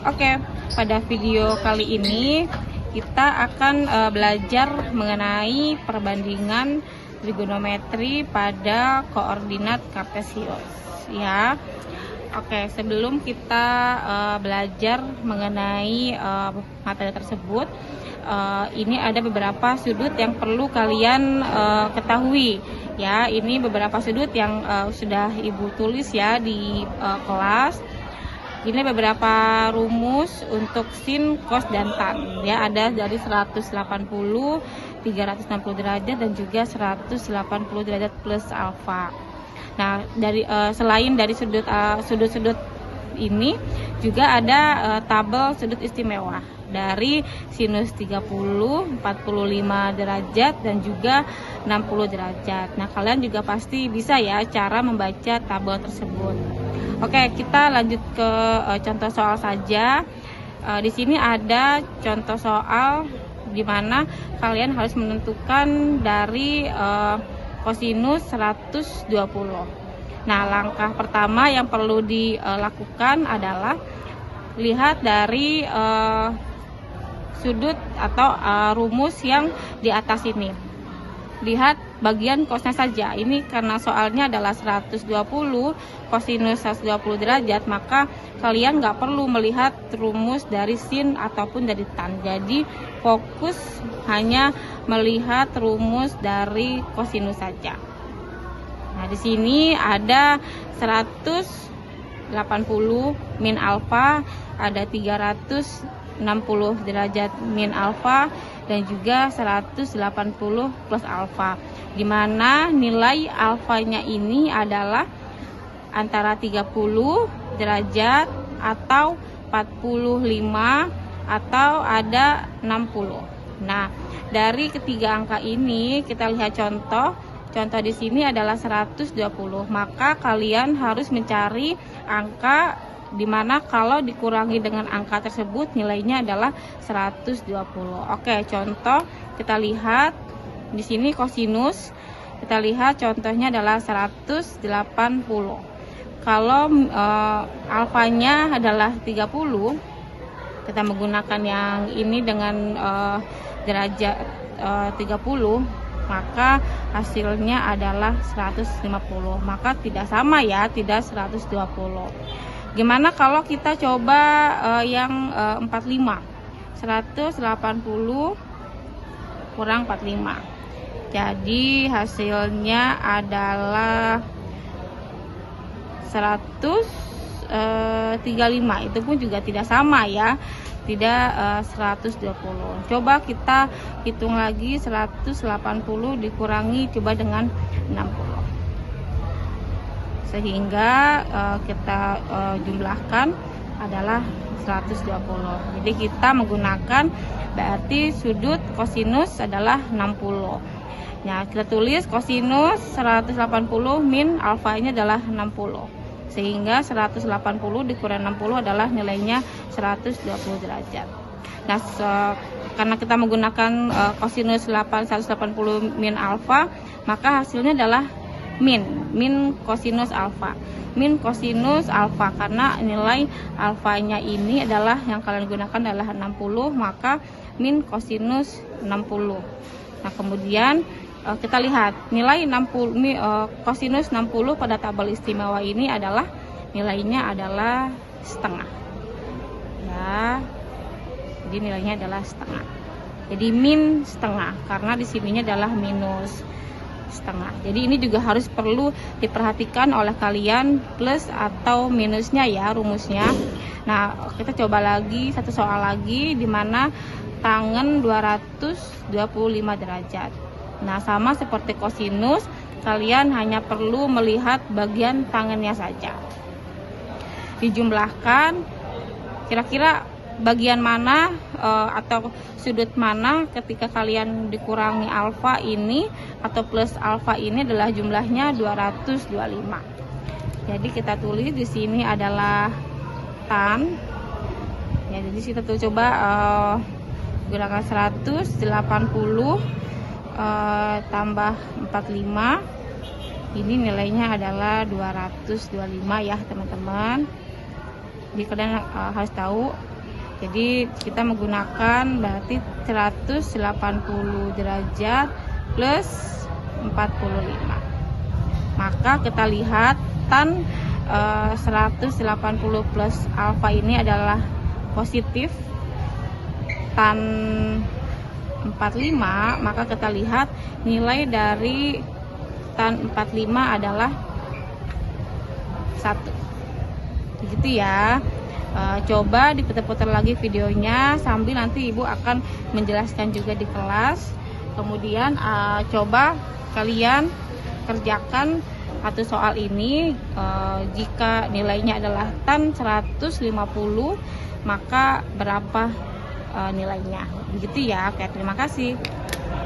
Oke, pada video kali ini kita akan belajar mengenai perbandingan trigonometri pada koordinat kartesius ya. Oke, sebelum kita belajar mengenai materi tersebut, ini ada beberapa sudut yang perlu kalian ketahui ya. Ini beberapa sudut yang sudah Ibu tulis ya di kelas. Ini beberapa rumus untuk sin, cos, dan tan ya, ada dari 180, 360 derajat dan juga 180 derajat plus alfa. Nah, dari selain dari sudut-sudut ini juga ada tabel sudut istimewa dari sinus 30, 45 derajat dan juga 60 derajat. Nah, kalian juga pasti bisa ya cara membaca tabel tersebut. Oke, kita lanjut ke contoh soal saja. Di sini ada contoh soal di mana kalian harus menentukan dari kosinus 120. Nah, langkah pertama yang perlu dilakukan adalah lihat dari sudut atau rumus yang di atas ini. Lihat bagian cosnya saja. Ini karena soalnya adalah 120 kosinus 120 derajat, maka kalian nggak perlu melihat rumus dari sin ataupun dari tan. Jadi fokus hanya melihat rumus dari kosinus saja. Nah, di sini ada 180 min alfa, ada 360 derajat min alfa, dan juga 180 plus alfa, dimana nilai alfanya ini adalah antara 30 derajat atau 45 atau ada 60. Nah, dari ketiga angka ini kita lihat contoh di sini adalah 120, maka kalian harus mencari angka dimana kalau dikurangi dengan angka tersebut nilainya adalah 120. Oke, contoh kita lihat di sini kosinus. Kita lihat contohnya adalah 180. Kalau alfanya adalah 30, kita menggunakan yang ini dengan derajat 30, maka hasilnya adalah 150. Maka tidak sama ya, tidak 120. Gimana kalau kita coba yang 45? 180 kurang 45. Jadi hasilnya adalah 135. Itu pun juga tidak sama ya. Tidak 120. Coba kita hitung lagi, 180 dikurangi coba dengan 60. Sehingga kita jumlahkan adalah 120. Jadi kita menggunakan berarti sudut kosinus adalah 60. Nah, kita tulis kosinus 180 min alfanya adalah 60. Sehingga 180 dikurangi 60 adalah nilainya 120 derajat. Nah, karena kita menggunakan kosinus 180 min alfa, maka hasilnya adalah min kosinus alfa. Min kosinus alfa karena nilai alfanya ini adalah yang kalian gunakan adalah 60, maka min kosinus 60. Nah, kemudian kita lihat nilai 60 kosinus 60 pada tabel istimewa ini adalah nilainya adalah setengah. Ya. Jadi nilainya adalah setengah. Jadi min setengah karena di sininya adalah minus setengah. Jadi ini juga harus perlu diperhatikan oleh kalian plus atau minusnya ya rumusnya. Nah, kita coba lagi satu soal lagi di mana tangen 225 derajat. Nah, sama seperti kosinus, kalian hanya perlu melihat bagian tangannya saja. Dijumlahkan kira-kira bagian mana atau sudut mana ketika kalian dikurangi alfa ini atau plus alfa ini adalah jumlahnya 225. Jadi kita tulis di sini adalah tan. Ya, jadi kita tuh coba gunakan 180 tambah 45. Ini nilainya adalah 225 ya teman-teman. Jadi kalian harus tahu. Jadi kita menggunakan berarti 180 derajat plus 45. Maka kita lihat tan 180 plus alfa ini adalah positif. Tan 45, maka kita lihat nilai dari tan 45 adalah 1. Begitu ya. Coba diputar-putar lagi videonya sambil nanti ibu akan menjelaskan juga di kelas. Kemudian coba kalian kerjakan satu soal ini. Jika nilainya adalah tan 150, maka berapa nilainya? Begitu ya. Oke, terima kasih.